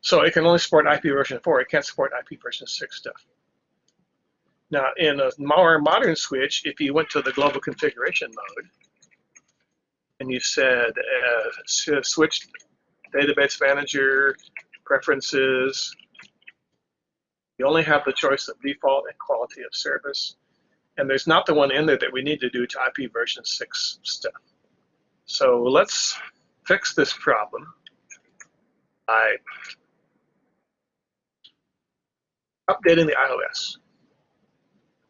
So it can only support IP version 4. It can't support IP version 6 stuff. Now, in a more modern switch, if you went to the global configuration mode and you said switch database manager, preferences, you only have the choice of default and quality of service. And there's not the one in there that we need to do to IP version 6 stuff. So let's fix this problem by updating the iOS.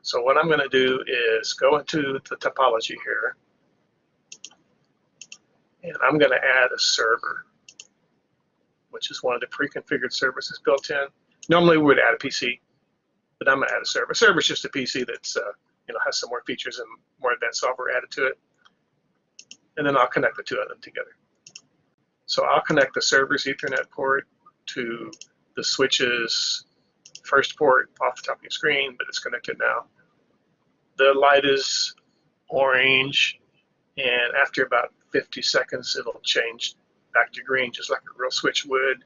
So what I'm going to do is go into the topology here, and I'm going to add a server, which is one of the pre-configured services built in. Normally we would add a PC, but I'm going to add a server. A server is just a PC that's has some more features and more advanced software added to it, and then I'll connect the two of them together. So I'll connect the server's Ethernet port to the switch's first port off the top of your screen, but it's connected now. The light is orange, and after about 50 seconds, it'll change back to green, just like a real switch would,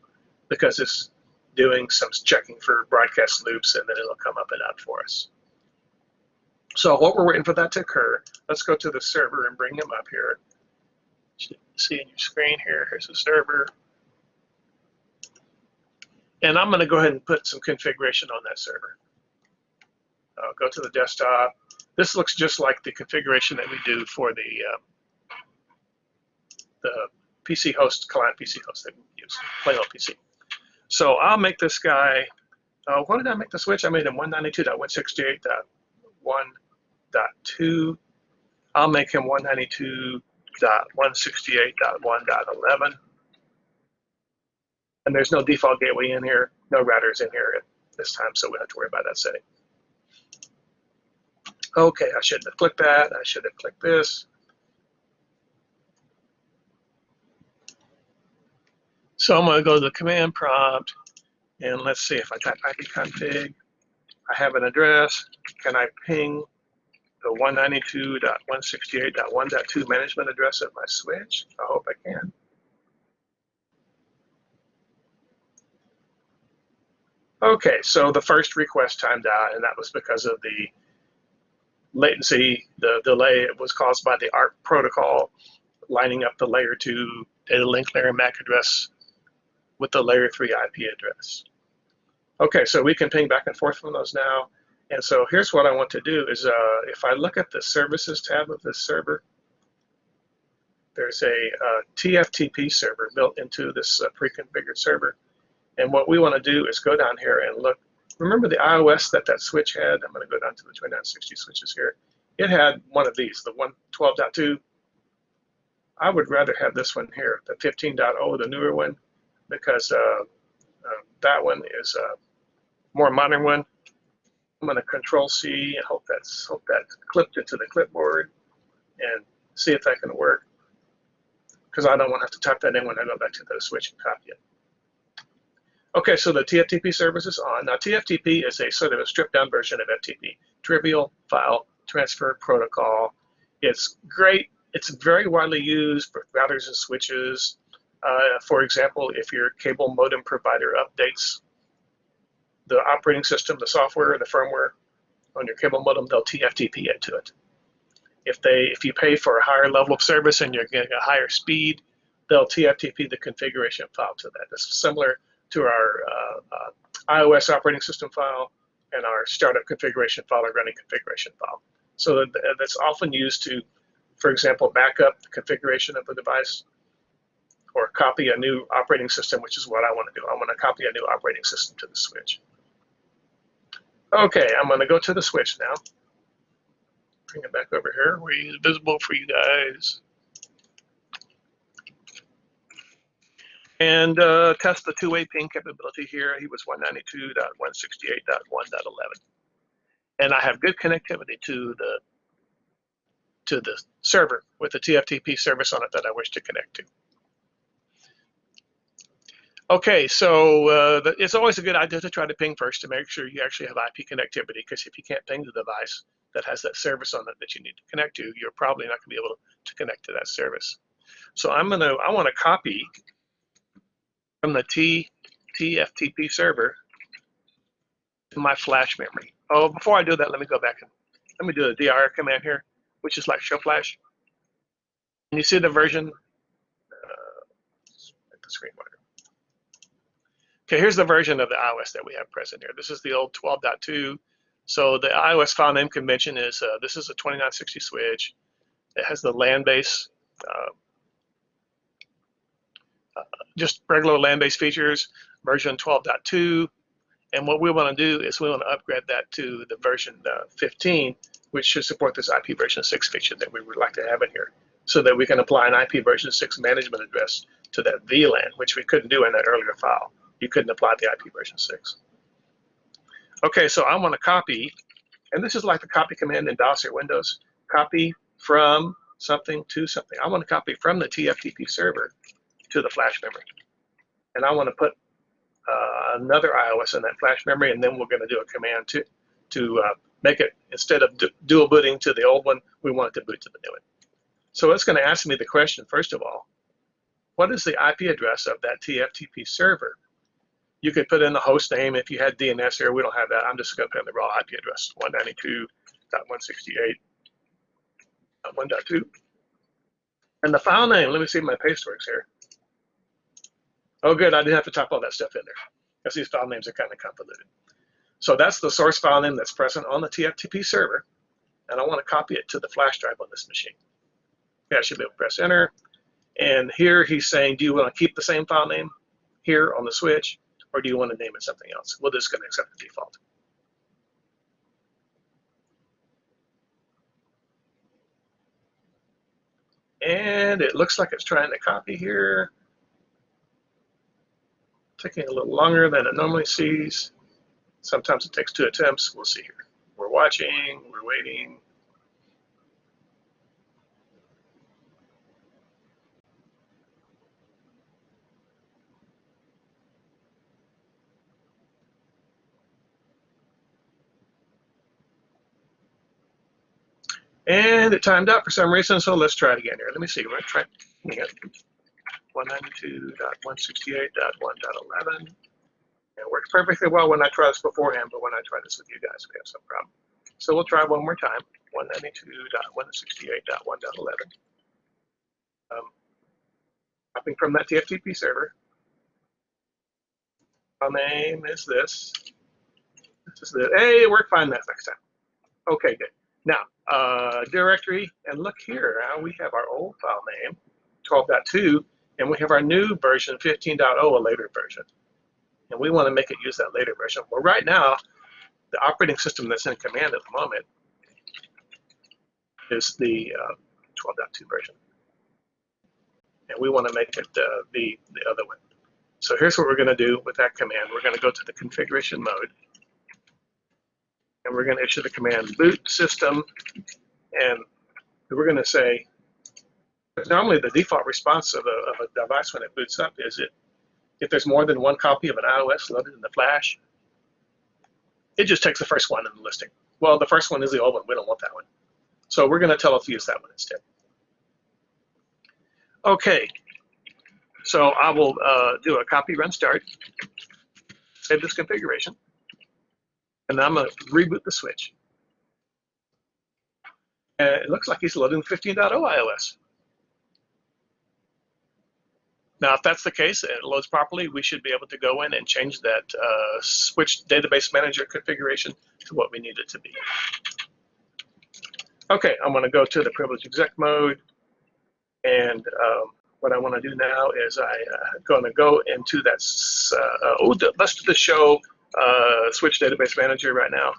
because it's doing some checking for broadcast loops, and then it'll come up and out for us. So while we're waiting for that to occur, let's go to the server and bring him up here. You see in your screen here, here's the server. And I'm going to go ahead and put some configuration on that server. I'll go to the desktop. This looks just like the configuration that we do for the PC host, client PC host that we use, plain old PC. So I'll make this guy, what did I make the switch? I made him 192.168.1.2. I'll make him 192.168.1.11. And there's no default gateway in here, no routers in here at this time, so we don't have to worry about that setting. Okay, I shouldn't have clicked that. I should have clicked this. So I'm going to go to the command prompt, and let's see if I type ipconfig. I have an address. Can I ping the 192.168.1.2 management address of my switch? I hope I can. Okay, so the first request timed out, and that was because of the latency, the delay. It was caused by the ARP protocol lining up the layer 2 data link layer MAC address with the layer 3 IP address. Okay, so we can ping back and forth from those now. And so here's what I want to do is if I look at the services tab of this server, there's a Tftp server built into this pre-configured server. And what we want to do is go down here and look. Remember the iOS that switch had? I'm going to go down to the 2960 switches here. It had one of these, the 112.2. I would rather have this one here, the 15.0, the newer one, because that one is a more modern one. I'm going to Control-C and hope that's clipped into the clipboard and see if that can work, because I don't want to have to type that in when I go back to the switch and copy it. Okay, so the TFTP service is on. Now, TFTP is a sort of a stripped-down version of FTP, Trivial File Transfer Protocol. It's great. It's very widely used for routers and switches. For example, if your cable modem provider updates the operating system, the software, the firmware on your cable modem, they'll TFTP into it. If you pay for a higher level of service and you're getting a higher speed, they'll TFTP the configuration file to that. This is similar to our iOS operating system file and our startup configuration file or running configuration file. So that's often used to, for example, back up the configuration of the device or copy a new operating system, which is what I want to do. I want to copy a new operating system to the switch. Okay, I'm going to go to the switch now. Bring it back over here where it's visible for you guys. And test the two-way ping capability here. He was 192.168.1.11. And I have good connectivity to the server with the TFTP service on it that I wish to connect to. Okay, so it's always a good idea to try to ping first to make sure you actually have IP connectivity, because if you can't ping the device that has that service on it that you need to connect to, you're probably not going to be able to connect to that service. So I want to copy from the Tftp Server to my flash memory. Oh, before I do that, let me go back and let me do the dir command here, which is like show flash. And you see the version, make the screen wider. Okay, here's the version of the iOS that we have present here. This is the old 12.2. So the iOS file name convention is, this is a 2960 switch. It has the LAN-based, just regular LAN-based features, version 12.2. And what we want to do is we want to upgrade that to the version 15, which should support this IP version 6 feature that we would like to have in here, so that we can apply an IP version 6 management address to that VLAN, which we couldn't do in that earlier file. You couldn't apply the IP version 6. Okay, so I want to copy, and this is like the copy command in DOS or Windows, copy from something to something. I want to copy from the Tftp server to the flash memory. And I want to put another iOS in that flash memory, and then we're going to do a command to make it, instead of dual booting to the old one, we want it to boot to the new one. So it's going to ask me the question, first of all, what is the IP address of that Tftp server? You could put in the host name if you had DNS here. We don't have that. I'm just going to put in the raw IP address, 192.168.1.2. And the file name, let me see if my paste works here. Oh, good, I didn't have to type all that stuff in there, because these file names are kind of convoluted. So that's the source file name that's present on the Tftp server, and I want to copy it to the flash drive on this machine. Okay, I should be able to press enter. And here he's saying, do you want to keep the same file name here on the switch, or do you want to name it something else? We're just going to accept the default. And it looks like it's trying to copy here. Taking a little longer than it normally sees. Sometimes it takes 2 attempts. We'll see here. We're watching, we're waiting. And it timed out for some reason, so let's try it again here. Let me see. We're going to try it. 192.168.1.11. It works perfectly well when I try this beforehand, but when I try this with you guys, we have some problem. So we'll try one more time. 192.168.1.11. Copying from that Tftp server. File name is this. This is the, hey, it worked fine that next time. Okay, good. Now, directory, and look here, we have our old file name, 12.2, and we have our new version, 15.0, a later version. And we want to make it use that later version. Well, right now, the operating system that's in command at the moment is the 12.2 version. And we want to make it be the other one. So here's what we're going to do with that command. We're going to go to the configuration mode. And we're going to issue the command boot system, and we're going to say, normally the default response of a device when it boots up is if there's more than one copy of an iOS loaded in the flash, it just takes the first one in the listing. Well, the first one is the old one. We don't want that one. So we're going to tell it to use that one instead. Okay, so I will do a copy run start, save this configuration. And I'm going to reboot the switch. And it looks like he's loading 15.0 iOS. Now, if that's the case, and it loads properly, we should be able to go in and change that switch database manager configuration to what we need it to be. Okay, I'm going to go to the privilege exec mode. And what I want to do now is I'm going to go into that, let's do the show switch database manager right now.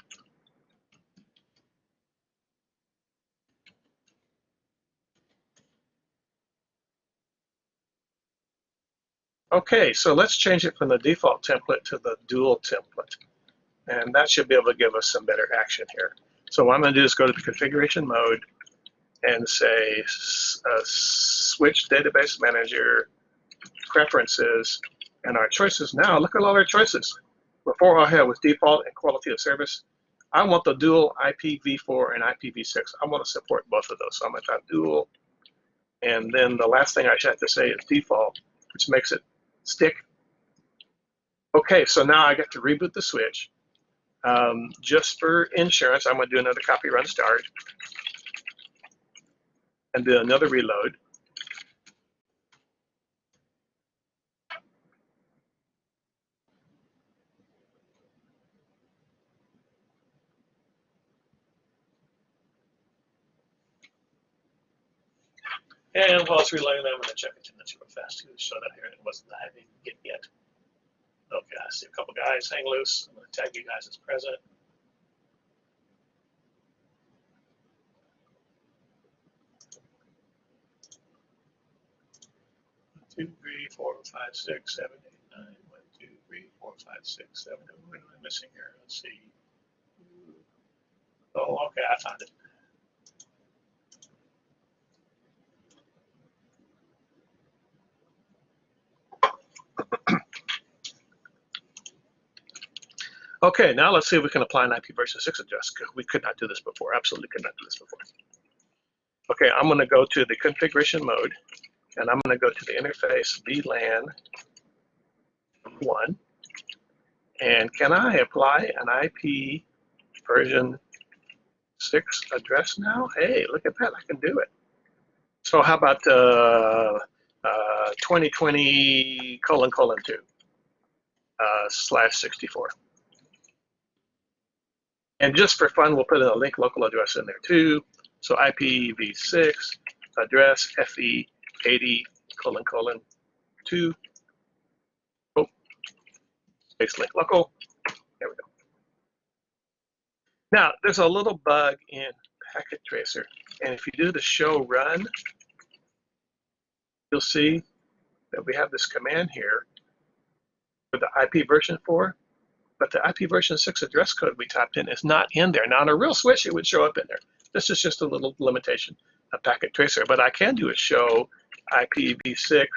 Okay, so let's change it from the default template to the dual template. And that should be able to give us some better action here. So what I'm going to do is go to the configuration mode and say switch database manager preferences, and our choices now, look at all our choices. Before I had was default and quality of service. I want the dual IPv4 and IPv6. I want to support both of those. So I'm going to type dual. And then the last thing I should have to say is default, which makes it stick. Okay, so now I got to reboot the switch. Just for insurance, I'm going to do another copy run start and do another reload. And while it's reloading, I'm going to check attendance real fast to show that here it wasn't that I didn't get yet. Okay, I see a couple guys hang loose. I'm going to tag you guys as present. 1, 2, 3, 4, 5, 6, 7, 8, 9. 1, 2, 3, 4, 5, 6, 7. What am I missing here? Let's see. Oh, okay, I found it. Okay, now let's see if we can apply an IP version 6 address. We could not do this before. Absolutely could not do this before. Okay, I'm going to go to the configuration mode, and I'm going to go to the interface VLAN 1. And can I apply an IP version 6 address now? Hey, look at that, I can do it. So how about 2020::2 /64. And just for fun, we'll put in a link local address in there too. So IPv6 address FE80::2. Oh, space link local. There we go. Now, there's a little bug in Packet Tracer, and if you do the show run, you'll see that we have this command here for the IP version 4, but the IP version 6 address code we typed in is not in there. Now, on a real switch, it would show up in there. This is just a little limitation of Packet Tracer, but I can do a show IPv6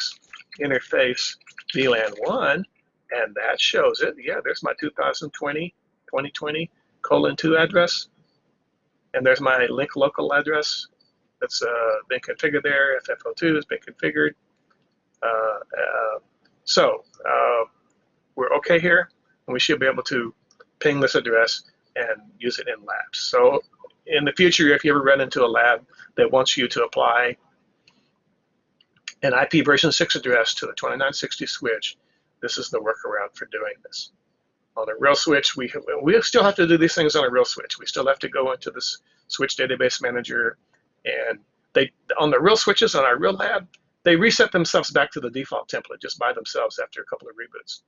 interface VLAN 1, and that shows it. Yeah, there's my 2020::2 address, and there's my link local address that's been configured there. FFO2 has been configured. So we're okay here, and we should be able to ping this address and use it in labs. So in the future, if you ever run into a lab that wants you to apply an IP version 6 address to the 2960 switch, this is the workaround for doing this. On a real switch, we still have to do these things on a real switch. We still have to go into this switch database manager, and on the real switches on our real lab, they reset themselves back to the default template just by themselves after a couple of reboots.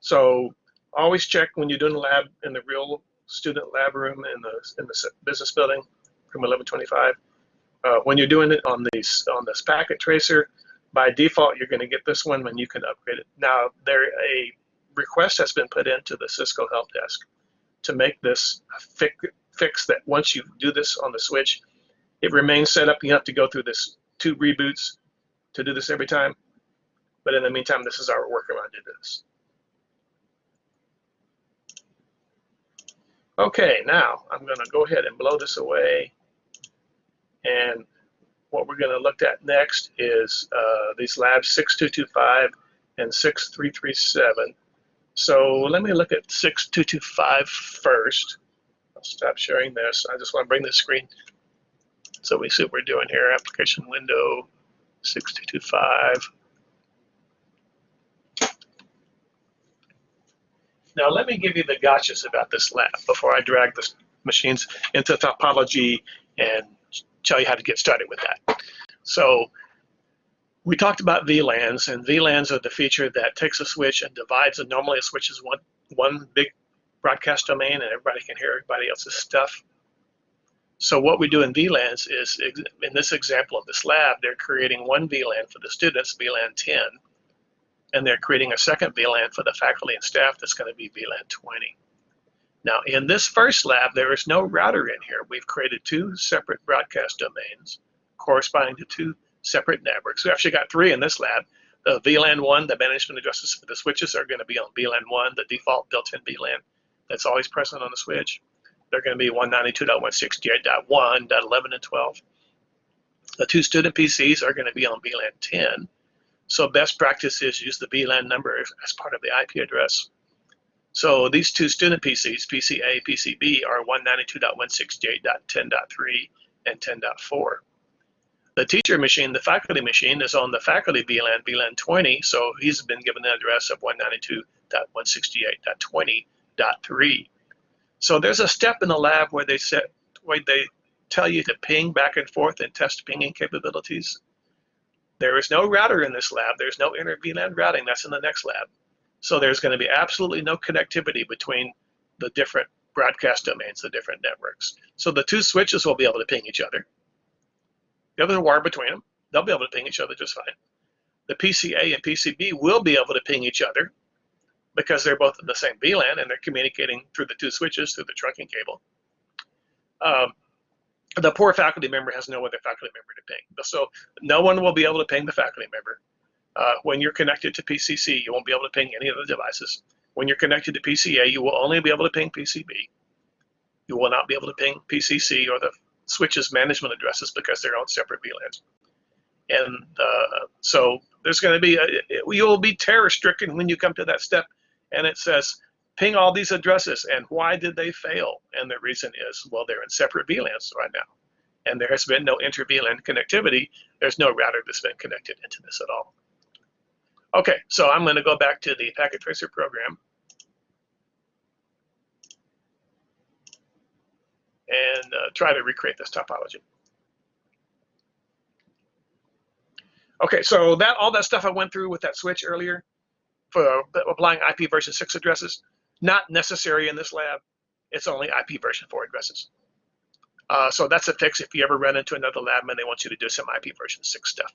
So always check when you're doing a lab in the real student lab room in the business building, room 1125. When you're doing it on this Packet Tracer, by default, you're going to get this one when you can upgrade it. Now, a request has been put into the Cisco help desk to make this fix that once you do this on the switch, it remains set up. You have to go through this 2 reboots to do this every time. But in the meantime, this is our workaround to do this. Okay, now I'm going to go ahead and blow this away. And what we're going to look at next is these labs 6225 and 6337. So let me look at 6225 first. I'll stop sharing this. I just want to bring the screen so we see what we're doing here. Application window 6225. Now let me give you the gotchas about this lab before I drag the machines into topology and tell you how to get started with that. So we talked about VLANs, and VLANs are the feature that takes a switch and divides it. Normally a switch is one big broadcast domain and everybody can hear everybody else's stuff. So what we do in VLANs is, in this example of this lab, they're creating one VLAN for the students, VLAN 10, and they're creating a second VLAN for the faculty and staff that's going to be VLAN 20. Now, in this first lab, there is no router in here. We've created 2 separate broadcast domains corresponding to 2 separate networks. We actually got 3 in this lab. The VLAN 1, the management addresses for the switches are going to be on VLAN 1, the default built-in VLAN that's always present on the switch. They're going to be 192.168.1.11 and 12. The 2 student PCs are going to be on VLAN 10. So best practice is use the VLAN number as part of the IP address. So these two student PCs, PCA, PCB, are 192.168.10.3 and 10.4. The teacher machine, the faculty machine, is on the faculty VLAN, VLAN 20, so he's been given an address of 192.168.20.3. So there's a step in the lab where they tell you to ping back and forth and test pinging capabilities. There is no router in this lab. There's no inter VLAN routing. That's in the next lab. So there's going to be absolutely no connectivity between the different broadcast domains, the different networks. So the two switches will be able to ping each other. The other wire between them, they'll be able to ping each other just fine. The PCA and PCB will be able to ping each other because they're both in the same VLAN and they're communicating through the two switches through the trunking cable. The poor faculty member has no other faculty member to ping. So no one will be able to ping the faculty member. When you're connected to PCC, you won't be able to ping any of the devices. When you're connected to PCA, you will only be able to ping PCB. You will not be able to ping PCC or the switches management addresses because they're on separate VLANs. And so there's going to be, you'll be terror stricken when you come to that step and it says, ping all these addresses, and why did they fail? And the reason is, well, they're in separate VLANs right now. And there has been no inter-VLAN connectivity. There's no router that's been connected into this at all. Okay, so I'm going to go back to the packet tracer program. And try to recreate this topology. Okay, so all that stuff I went through with that switch earlier for applying IP version 6 addresses, not necessary in this lab. It's only IP version 4 addresses. So that's a fix if you ever run into another lab and they want you to do some IP version 6 stuff.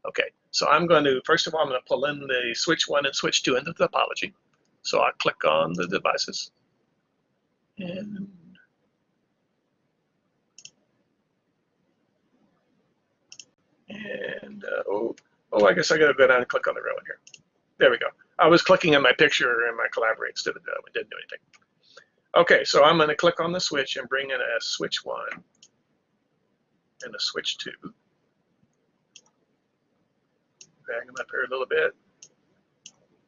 Okay, so I'm going to, first of all, I'm going to pull in the switch 1 and switch 2 into the topology. So I click on the devices. And I guess I got to go down and click on the row in here. There we go. I was clicking on my picture in my Collaborate instead of it didn't do anything. Okay, so I'm going to click on the switch and bring in a switch 1 and a switch 2. Drag them up here a little bit.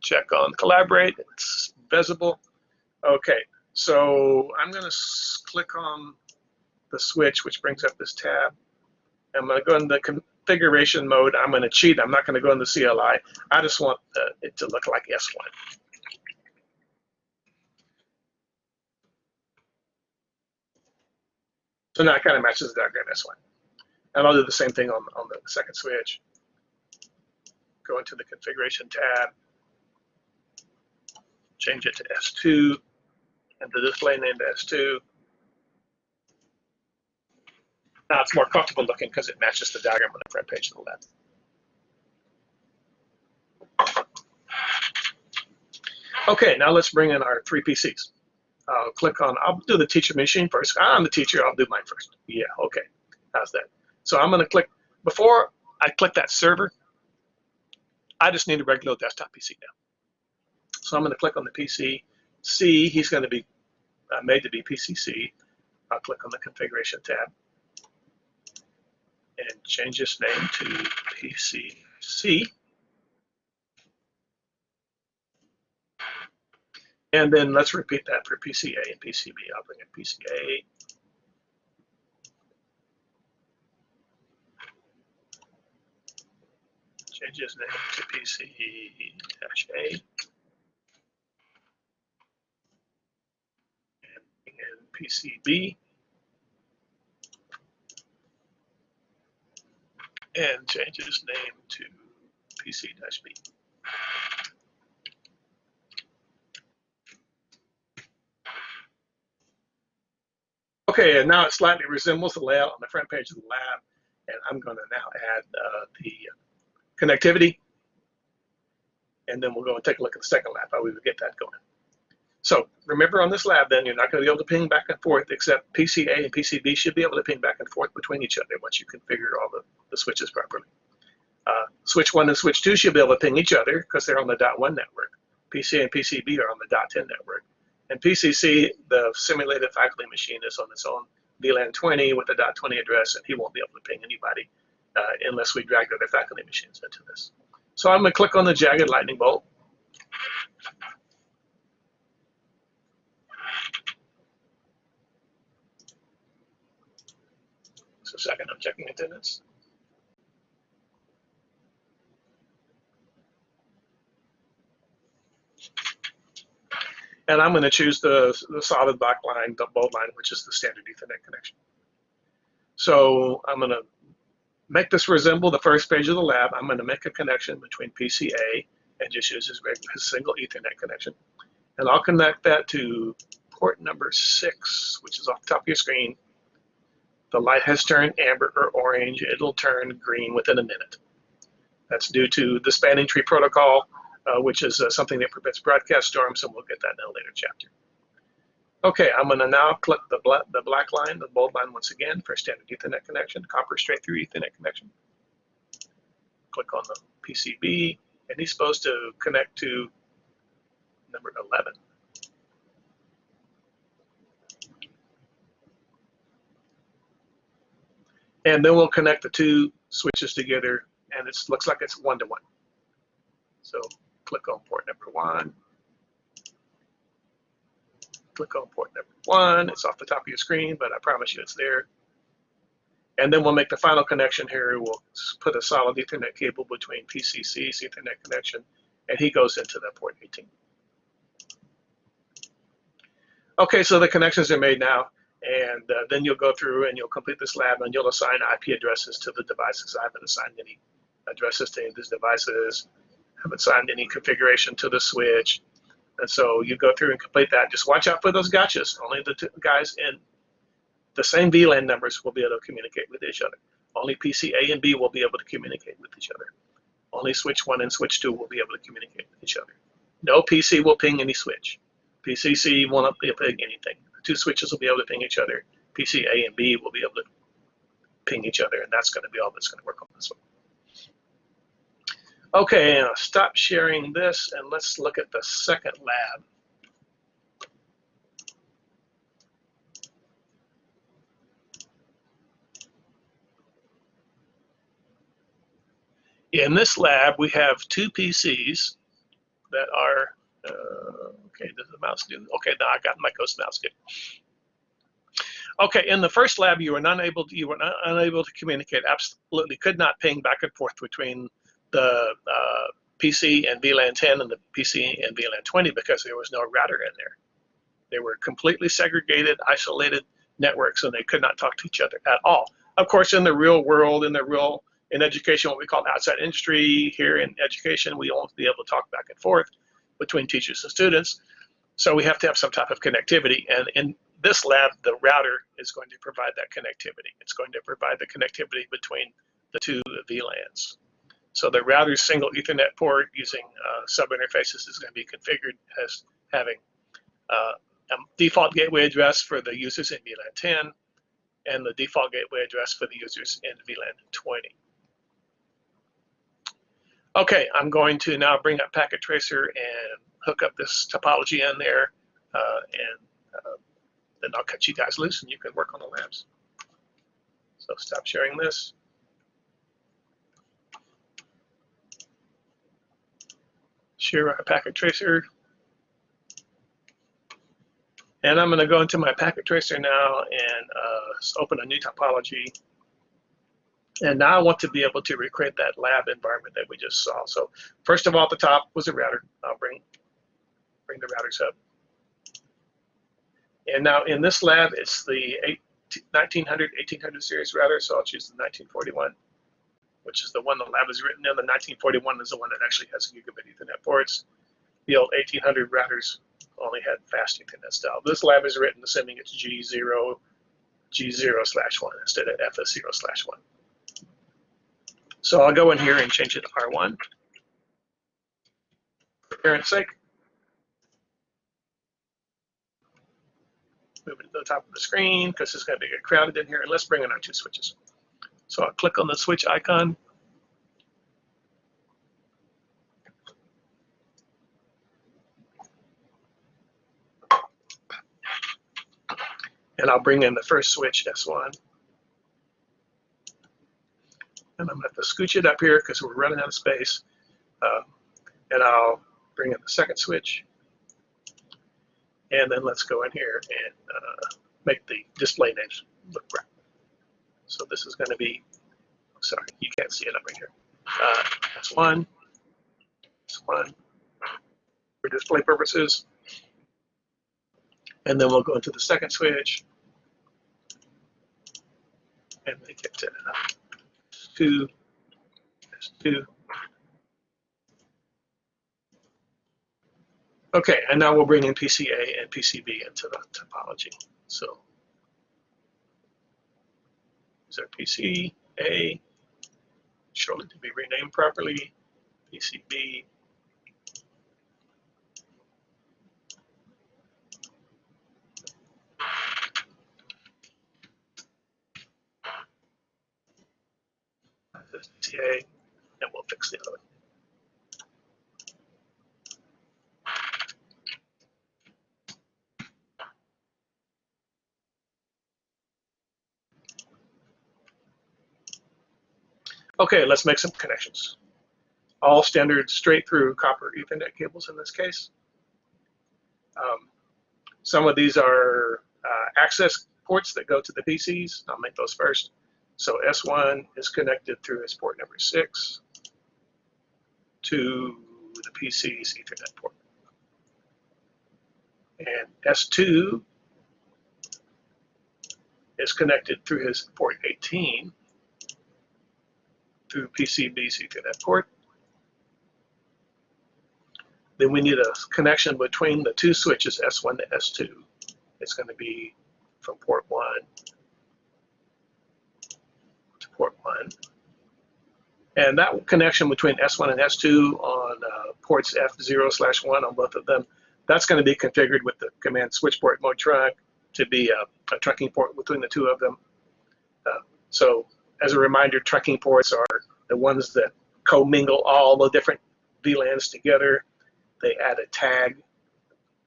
Check on Collaborate. It's visible. Okay, so I'm going to click on the switch, which brings up this tab. I'm going to go into configuration mode. I'm going to cheat. I'm not going to go into CLI. I just want it to look like S1. So now it kind of matches the diagram S1. And I'll do the same thing on the second switch. Go into the configuration tab. Change it to S2. And the display name to S2. Now it's more comfortable looking because it matches the diagram on the front page of the lab. Okay, now let's bring in our 3 PCs. I'll do the teacher machine first. I'm the teacher, I'll do mine first. Yeah, okay, how's that? So I'm gonna click, before I click that server, I just need a regular desktop PC now. So I'm gonna click on the PC. C, he's gonna be made to be PCC. I'll click on the configuration tab and change this name to PCC. And then let's repeat that for PCA and PCB. I'll bring in PCA. Change his name to PC-A. And PCB. And change his name to PC-B. Okay, and now it slightly resembles the layout on the front page of the lab, and I'm going to now add the connectivity, and then we'll go and take a look at the second lab, how we would get that going. So remember on this lab then, you're not going to be able to ping back and forth, except PCA and PCB should be able to ping back and forth between each other once you configure all the switches properly. Switch 1 and switch 2 should be able to ping each other because they're on the .1 network. PCA and PCB are on the .10 network. And PCC, the simulated faculty machine, is on its own VLAN 20 with a .20 address, and he won't be able to ping anybody unless we drag other faculty machines into this. So I'm going to click on the jagged lightning bolt. Just a second, I'm checking attendance. And I'm going to choose the solid black line, the bold line, which is the standard Ethernet connection. So I'm going to make this resemble the first page of the lab. I'm going to make a connection between PCA and just use his single Ethernet connection. And I'll connect that to port number 6, which is off the top of your screen. The light has turned amber or orange. It'll turn green within a minute. That's due to the spanning tree protocol, which is something that prevents broadcast storms, and we'll get that in a later chapter. Okay, I'm going to now click the black line, the bold line once again for standard Ethernet connection, copper straight through Ethernet connection. Click on the PCB, and he's supposed to connect to number 11. And then we'll connect the two switches together, and it looks like it's 1-to-1. So click on port number 1. Click on port number 1. It's off the top of your screen, but I promise you it's there. And then we'll make the final connection here. We'll put a solid Ethernet cable between PCC's Ethernet connection, and he goes into the port 18. Okay, so the connections are made now, and then you'll go through and you'll complete this lab, and you'll assign IP addresses to the devices. I haven't assigned any addresses to any of these devices. I haven't assigned any configuration to the switch. And so you go through and complete that. Just watch out for those gotchas. Only the two guys in the same VLAN numbers will be able to communicate with each other. Only PC A and B will be able to communicate with each other. Only switch 1 and switch 2 will be able to communicate with each other. No PC will ping any switch. PCC won't be able to ping anything. The two switches will be able to ping each other. PC A and B will be able to ping each other, and that's going to be all that's going to work on this one. Okay, I'll stop sharing this, and let's look at the second lab. In this lab, we have two PCs that are, okay, does the mouse do? Okay, now I got my ghost mouse good. Okay, in the first lab, you were unable to communicate, absolutely could not ping back and forth between the PC and VLAN 10 and the PC and VLAN 20 because there was no router in there. They were completely segregated, isolated networks, and they could not talk to each other at all. Of course, in the real world, in education, what we call outside industry, here in education, we won't be able to talk back and forth between teachers and students. So we have to have some type of connectivity. And in this lab, the router is going to provide that connectivity. It's going to provide the connectivity between the two VLANs. So the router's single Ethernet port using sub-interfaces is going to be configured as having a default gateway address for the users in VLAN 10 and the default gateway address for the users in VLAN 20. Okay, I'm going to now bring up Packet Tracer and hook up this topology in there, and then I'll cut you guys loose and you can work on the labs. So stop sharing this. Share a Packet Tracer. And I'm going to go into my Packet Tracer now and open a new topology. And now I want to be able to recreate that lab environment that we just saw. So first of all, at the top was a router. I'll bring the routers up. And now in this lab, it's the 1900, 1800 series router. So I'll choose the 1941, which is the one the lab is written in. The 1941 is the one that actually has gigabit Ethernet ports. The old 1800 routers only had fast Ethernet style. This lab is written assuming it's G0/1 instead of FS0/1. So I'll go in here and change it to R1 for parent's sake. Move it to the top of the screen because it's going to get crowded in here. And let's bring in our two switches. So I'll click on the switch icon. And I'll bring in the first switch, S1. And I'm going to have to scooch it up here because we're running out of space. And I'll bring in the second switch. And then let's go in here and make the display names look right. So this is going to be, sorry, you can't see it up right here. That's one. That's one for display purposes. And then we'll go into the second switch and make it 2, S2. Okay, and now we'll bring in PCA and PCB into the topology. So, is there PCA, surely to be renamed properly, PCB, PCA, and we'll fix the other one. Okay, let's make some connections. All standard straight through copper Ethernet cables in this case. Some of these are access ports that go to the PCs. I'll make those first. So S1 is connected through his port number 6 to the PC's Ethernet port. And S2 is connected through his port 18 through PCB's Ethernet port. Then we need a connection between the two switches, S1 to S2. It's going to be from port 1 to port 1. And that connection between S1 and S2 on ports F0/1 on both of them, that's going to be configured with the command switch port mode trunc to be a trunking port between the two of them. So as a reminder, trunking ports are the ones that commingle all the different VLANs together. They add a tag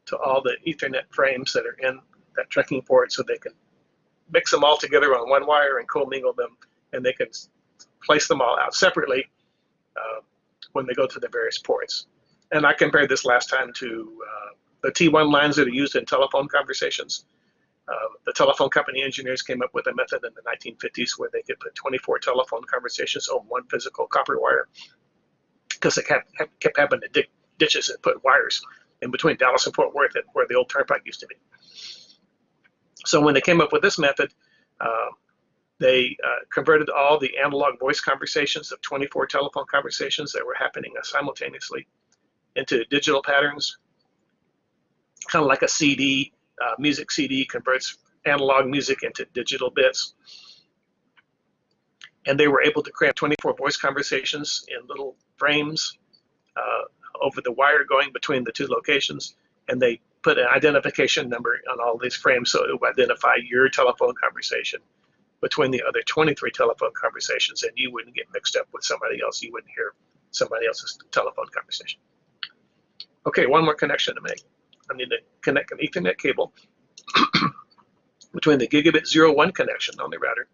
to all the Ethernet frames that are in that trunking port so they can mix them all together on one wire and commingle them, and they can place them all out separately when they go to the various ports. And I compared this last time to the T1 lines that are used in telephone conversations. The telephone company engineers came up with a method in the 1950s where they could put 24 telephone conversations on one physical copper wire, because they kept having to dig ditches and put wires in between Dallas and Fort Worth, where the old turnpike used to be. So when they came up with this method, they converted all the analog voice conversations of 24 telephone conversations that were happening simultaneously into digital patterns, kind of like a CD, music CD converts analog music into digital bits. And they were able to create 24 voice conversations in little frames over the wire going between the two locations, and they put an identification number on all these frames so it would identify your telephone conversation between the other 23 telephone conversations, and you wouldn't get mixed up with somebody else. You wouldn't hear somebody else's telephone conversation. Okay, one more connection to make. I need to connect an Ethernet cable between the gigabit 01 connection on the router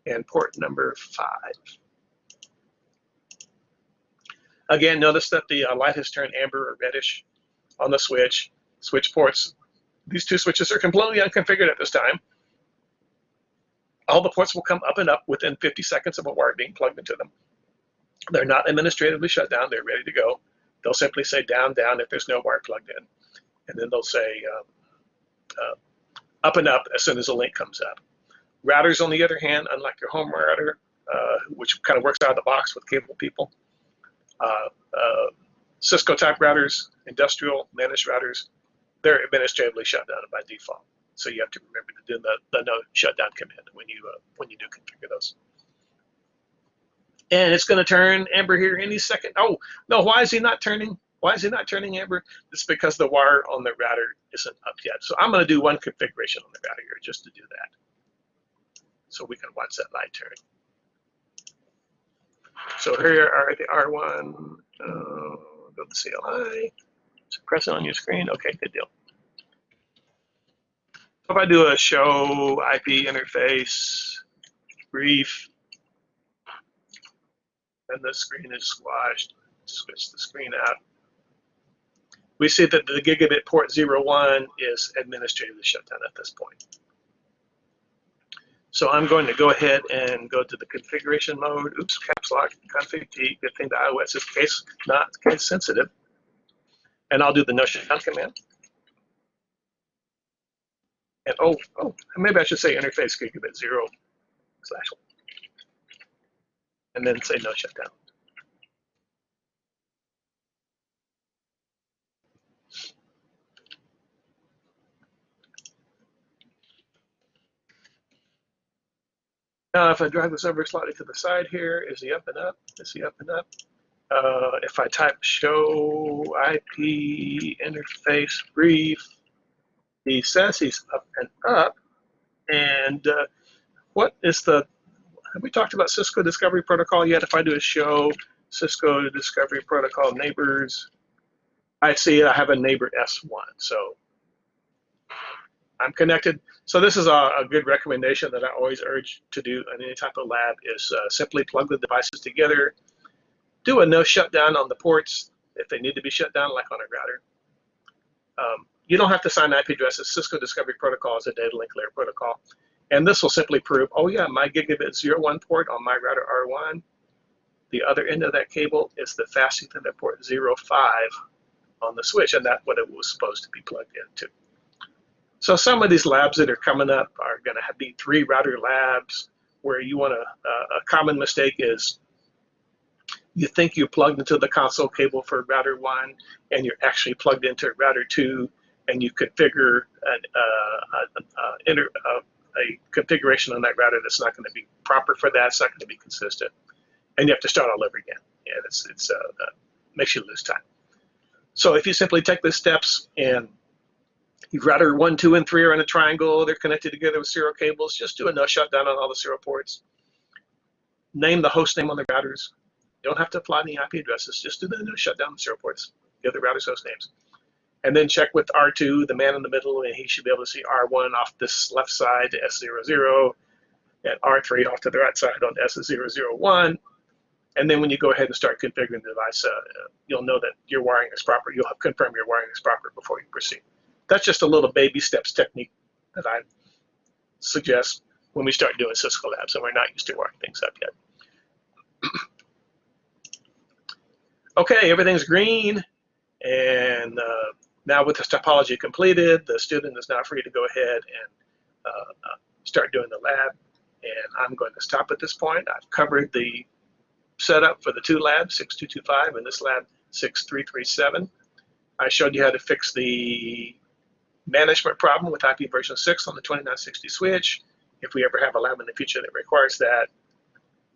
and port number 5. Again, notice that the light has turned amber or reddish on the switch ports. These two switches are completely unconfigured at this time. All the ports will come up and up within 50 seconds of a wire being plugged into them. They're not administratively shut down. They're ready to go. They'll simply say down, down if there's no wire plugged in. And then they'll say up and up as soon as a link comes up. Routers, on the other hand, unlike your home router, which kind of works out of the box with cable people, Cisco type routers, industrial managed routers, they're administratively shut down by default. So you have to remember to do the no shutdown command when you do configure those. And it's going to turn amber here any second. Oh no, why is he not turning? Why is it not turning amber? It's because the wire on the router isn't up yet. So I'm going to do one configuration on the router here just to do that, so we can watch that light turn. So here are the R1. Go to CLI. So press it on your screen. Okay, good deal. So if I do a show IP interface brief, and the screen is squashed. switch the screen out. We see that the gigabit port 01 is administratively shut down at this point. So I'm going to go ahead and go to the configuration mode. Oops, caps lock, config T. Good thing the iOS is not case sensitive. And I'll do the no shutdown command. And maybe I should say interface gigabit 0/1. And then say no shutdown. Now, if I drag the server slightly to the side here, is he up and up? Is he up and up? If I type show IP interface brief, he says he's up and up. And what is the, have we talked about Cisco Discovery Protocol yet? If I do a show Cisco Discovery Protocol neighbors, I see I have a neighbor S1. So I'm connected. So this is a good recommendation that I always urge to do in any type of lab is simply plug the devices together, do a no shutdown on the ports if they need to be shut down, like on a router. You don't have to assign IP addresses. Cisco Discovery Protocol is a data link layer protocol. And this will simply prove, oh yeah, my gigabit 01 port on my router R1, the other end of that cable is the fast Ethernet port 05 on the switch, and that's what it was supposed to be plugged into. So some of these labs that are coming up are going to be 3 router labs where you want to, a common mistake is you think you plugged into the console cable for router 1 and you're actually plugged into router 2 and you configure a configuration on that router that's not going to be proper for that. It's not going to be consistent. And you have to start all over again. And it makes you lose time. So if you simply take the steps and router 1, 2, and 3 are in a triangle, they're connected together with serial cables, just do a no shutdown on all the serial ports. Name the host name on the routers. You don't have to apply any IP addresses, just do the no shutdown on the serial ports. Give the routers host names. And then check with R2, the man in the middle, and he should be able to see R1 off this left side to S00, and R3 off to the right side on S001. And then when you go ahead and start configuring the device, you'll know that your wiring is proper. You'll have confirmed your wiring is proper before you proceed. That's just a little baby steps technique that I suggest when we start doing Cisco labs and we're not used to wiring things up yet. Okay, everything's green. And now with this topology completed, the student is now free to go ahead and start doing the lab. And I'm going to stop at this point. I've covered the setup for the 2 labs, 6225 and this lab 6337. I showed you how to fix the management problem with IP version 6 on the 2960 switch, if we ever have a lab in the future that requires that.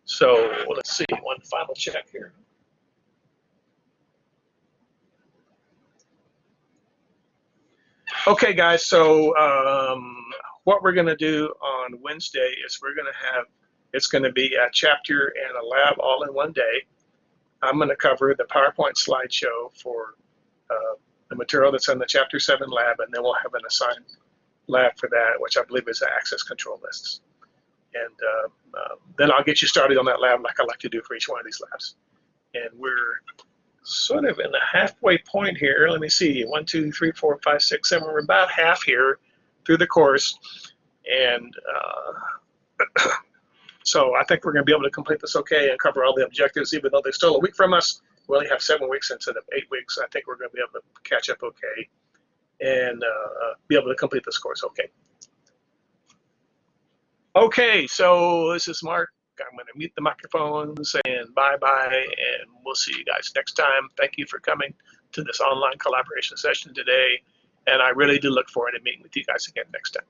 So let's see, one final check here. Okay, guys, so what we're going to do on Wednesday is we're going to have, it's going to be a chapter and a lab all in one day. I'm going to cover the PowerPoint slideshow for the material that's in the Chapter 7 lab, and then we'll have an assigned lab for that, which I believe is the access control lists. And then I'll get you started on that lab like I like to do for each one of these labs. And we're sort of in the halfway point here. Let me see, 1, 2, 3, 4, 5, 6, 7. We're about half here through the course. And so I think we're going to be able to complete this okay and cover all the objectives, even though they're still a week from us. We only have 7 weeks instead of 8 weeks. I think we're going to be able to catch up okay and be able to complete this course okay. Okay, so this is Mark. I'm going to mute the microphone, saying bye-bye, and we'll see you guys next time. Thank you for coming to this online collaboration session today, and I really do look forward to meeting with you guys again next time.